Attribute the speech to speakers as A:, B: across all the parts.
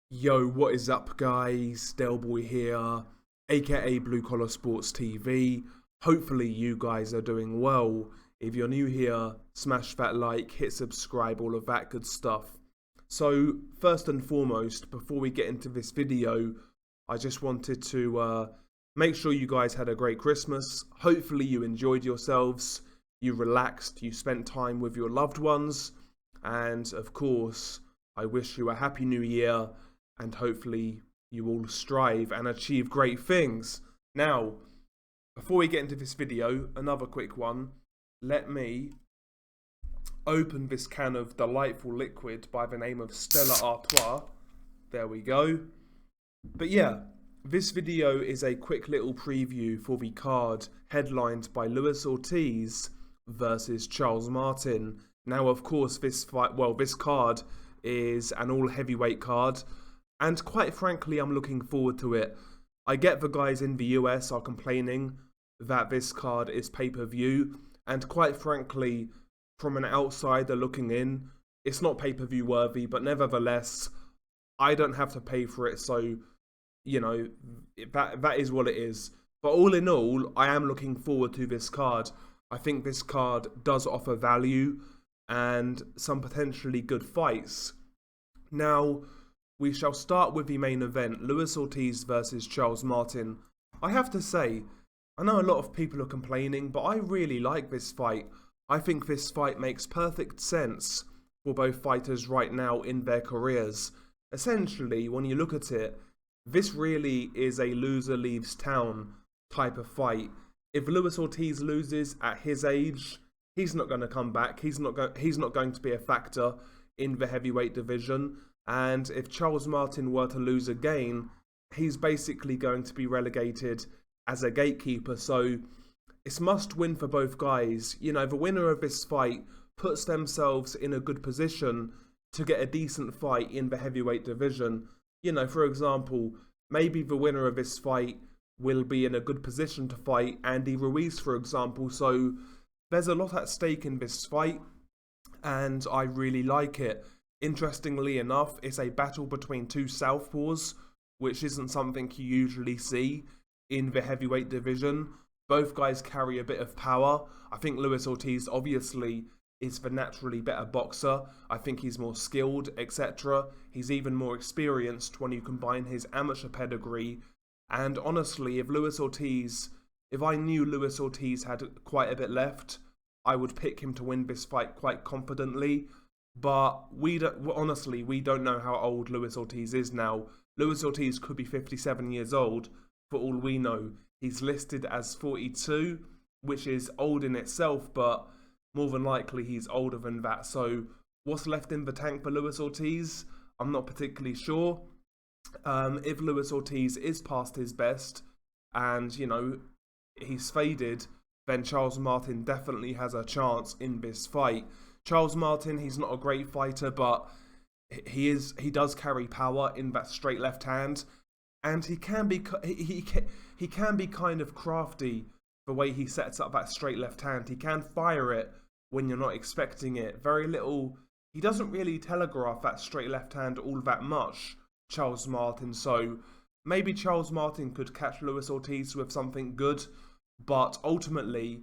A: Yo, what is up, guys? Delboy here, aka Blue Collar Sports TV. Hopefully, you guys are doing well. If you're new here, smash that like, hit subscribe, all of that good stuff. So, first and foremost, before we get into this video, I just wanted to make sure you guys had a great Christmas. Hopefully, you enjoyed yourselves, you relaxed, you spent time with your loved ones, and of course, I wish you a happy new year. And hopefully you all strive and achieve great things. Now, before we get into this video, another quick one. Let me open this can of delightful liquid by the name of Stella Artois. There we go. But yeah, this video is a quick little preview for the card headlined by Luis Ortiz versus Charles Martin. Now, of course, this card is an all heavyweight card. And quite frankly, I'm looking forward to it. I get the guys in the US are complaining that this card is pay-per-view. And quite frankly, from an outsider looking in, it's not pay-per-view worthy. But nevertheless, I don't have to pay for it. So, you know, that is what it is. But all in all, I am looking forward to this card. I think this card does offer value and some potentially good fights. Now, we shall start with the main event, Luis Ortiz versus Charles Martin. I have to say, I know a lot of people are complaining, but I really like this fight. I think this fight makes perfect sense for both fighters right now in their careers. Essentially, when you look at it, this really is a loser leaves town type of fight. If Luis Ortiz loses at his age, he's not going to come back. He's not going to be a factor in the heavyweight division. And if Charles Martin were to lose again, he's basically going to be relegated as a gatekeeper. So it's must win for both guys. You know, the winner of this fight puts themselves in a good position to get a decent fight in the heavyweight division. You know, for example, maybe the winner of this fight will be in a good position to fight Andy Ruiz, for example. So there's a lot at stake in this fight, and I really like it. Interestingly enough, it's a battle between two southpaws, which isn't something you usually see in the heavyweight division. Both guys carry a bit of power. I think Luis Ortiz obviously is the naturally better boxer. I think he's more skilled, etc. He's even more experienced when you combine his amateur pedigree. And honestly, if I knew Luis Ortiz had quite a bit left, I would pick him to win this fight quite confidently. But we don't know how old Luis Ortiz is now. Luis Ortiz could be 57 years old, for all we know. He's listed as 42, which is old in itself, but more than likely he's older than that. So what's left in the tank for Luis Ortiz? I'm not particularly sure. If Luis Ortiz is past his best and, you know, he's faded, then Charles Martin definitely has a chance in this fight. Charles Martin, he's not a great fighter, but he does carry power in that straight left hand, and he can be kind of crafty the way he sets up that straight left hand. He can fire it when you're not expecting it. He doesn't really telegraph that straight left hand all that much, Charles Martin. So maybe Charles Martin could catch Luis Ortiz with something good, but ultimately,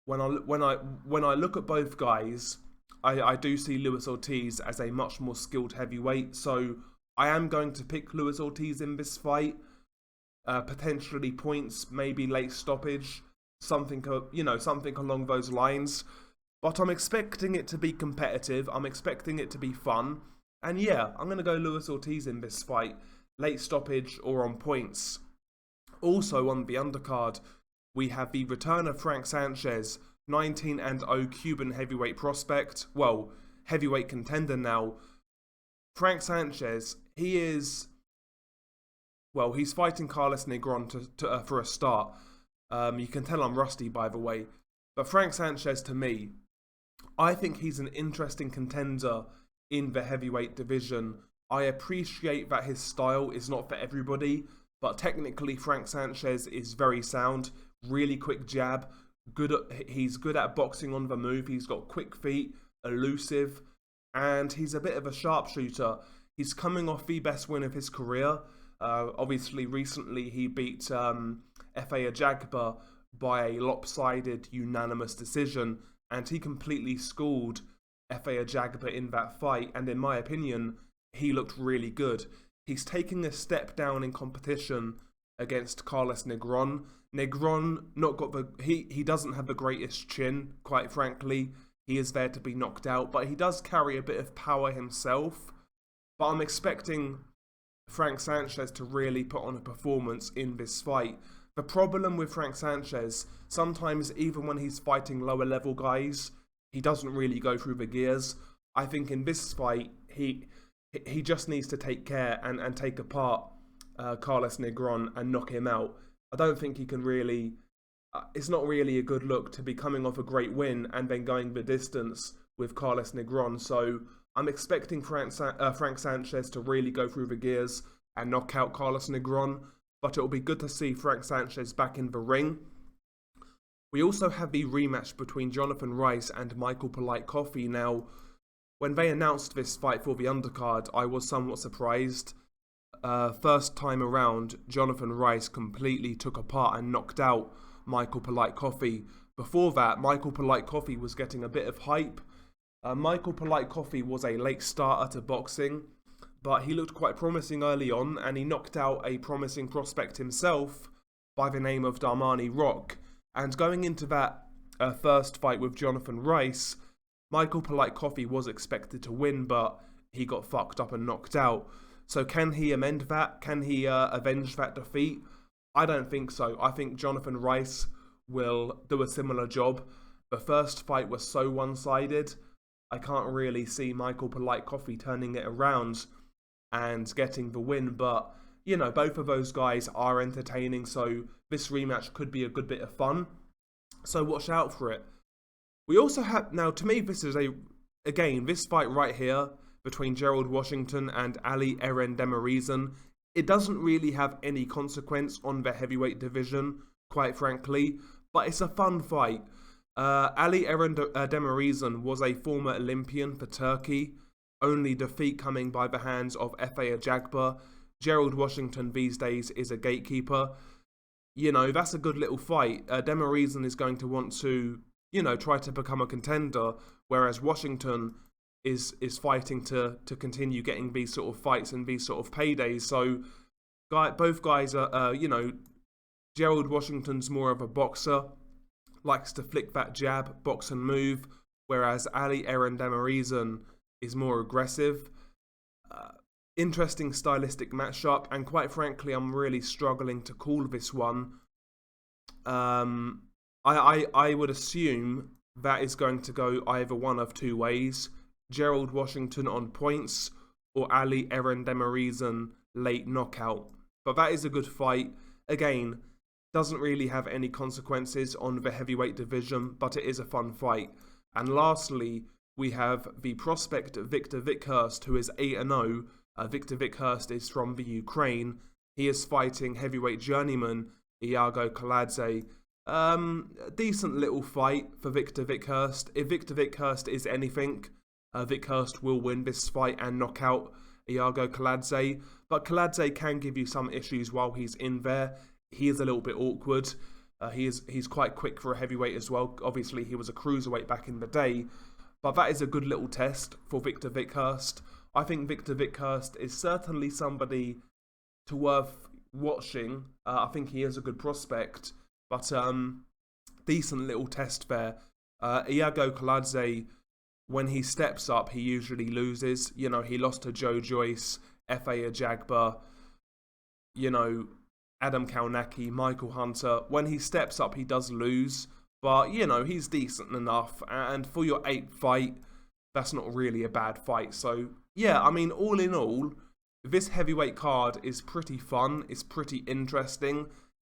A: when I look at both guys, I do see Luis Ortiz as a much more skilled heavyweight, so I am going to pick Luis Ortiz in this fight. Potentially points, maybe late stoppage, something along those lines. But I'm expecting it to be competitive. I'm expecting it to be fun, and yeah, I'm going to go Luis Ortiz in this fight, late stoppage or on points. Also on the undercard, we have the return of Frank Sanchez, 19-0 Cuban heavyweight prospect. Well, heavyweight contender now. Frank Sanchez, he's fighting Carlos Negron for a start. You can tell I'm rusty, by the way. But Frank Sanchez, to me, I think he's an interesting contender in the heavyweight division. I appreciate that his style is not for everybody, but technically Frank Sanchez is very sound, really quick jab, he's good at boxing on the move, he's got quick feet, elusive, and he's a bit of a sharpshooter. He's coming off the best win of his career. Obviously, recently he beat Efe Ajagba by a lopsided, unanimous decision, and he completely schooled Efe Ajagba in that fight, and in my opinion, he looked really good. He's taking a step down in competition against Carlos Negron. Negron he doesn't have the greatest chin, quite frankly. He is there to be knocked out, but he does carry a bit of power himself. But I'm expecting Frank Sanchez to really put on a performance in this fight. The problem with Frank Sanchez, sometimes even when he's fighting lower level guys, he doesn't really go through the gears. I think in this fight, he just needs to take care and take apart Carlos Negron and knock him out. I don't think he can really... it's not really a good look to be coming off a great win and then going the distance with Carlos Negron. So I'm expecting Frank Sanchez to really go through the gears and knock out Carlos Negron. But it'll be good to see Frank Sanchez back in the ring. We also have the rematch between Jonathan Rice and Michael Polite Coffey. Now, when they announced this fight for the undercard, I was somewhat surprised. First time around, Jonathan Rice completely took apart and knocked out Michael Polite Coffey. Before that, Michael Polite Coffey was getting a bit of hype. Michael Polite Coffey was a late starter to boxing, but he looked quite promising early on, and he knocked out a promising prospect himself by the name of Darmani Rock. And going into that first fight with Jonathan Rice, Michael Polite Coffey was expected to win, but he got fucked up and knocked out. So can he amend that? Can he avenge that defeat? I don't think so. I think Jonathan Rice will do a similar job. The first fight was so one-sided. I can't really see Michael Polite Coffey turning it around and getting the win. But, you know, both of those guys are entertaining, so this rematch could be a good bit of fun. So watch out for it. We also have... Now, to me, this is this fight right here between Gerald Washington and Ali Eren Demirezen, it doesn't really have any consequence on the heavyweight division, quite frankly, but it's a fun fight. Ali Eren Demirezen was a former Olympian for Turkey, only defeat coming by the hands of Efe Ajagba. Gerald Washington these days is a gatekeeper. You know, that's a good little fight. Demirezen is going to want to, you know, try to become a contender, whereas Washington is fighting to continue getting these sort of fights and these sort of paydays. So both guys are, you know, Gerald Washington's more of a boxer, likes to flick that jab, box and move, whereas Ali Eren Demirezen is more aggressive. Interesting stylistic matchup, and quite frankly, I'm really struggling to call this one. I would assume that is going to go either one of two ways. Gerald Washington on points, or Ali Eren Demirezen late knockout. But that is a good fight. Again, doesn't really have any consequences on the heavyweight division, but it is a fun fight. And lastly, we have the prospect Victor Vikhurst, who is 8-0. Victor Vikhurst is from the Ukraine. He is fighting heavyweight journeyman Iago Kaladze. Decent little fight for Victor Vikhurst. If Victor Vikhurst is anything, Vikhurst will win this fight and knock out Iago Kaladze. But Kaladze can give you some issues while he's in there. He is a little bit awkward. He's quite quick for a heavyweight as well. Obviously, he was a cruiserweight back in the day. But that is a good little test for Victor Vikhurst. I think Victor Vikhurst is certainly somebody to worth watching. I think he is a good prospect. But decent little test there. Iago Kaladze, when he steps up, he usually loses. You know, he lost to Joe Joyce, Efe Ajagba, you know, Adam Kalnacki, Michael Hunter. When he steps up, he does lose. But, you know, he's decent enough. And for your 8th fight, that's not really a bad fight. So, yeah, I mean, all in all, this heavyweight card is pretty fun. It's pretty interesting.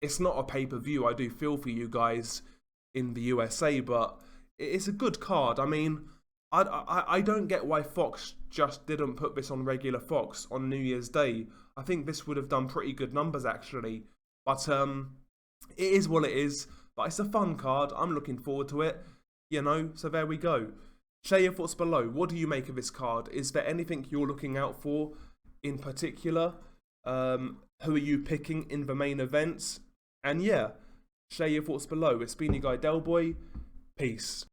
A: It's not a pay-per-view. I do feel for you guys in the USA, but it's a good card. I mean, I don't get why Fox just didn't put this on regular Fox on New Year's Day. I think this would have done pretty good numbers, actually. But it is what it is. But it's a fun card. I'm looking forward to it. You know, so there we go. Share your thoughts below. What do you make of this card? Is there anything you're looking out for? in particular? Who are you picking in the main events? And yeah, share your thoughts below. It's been your guy Delboy. Peace.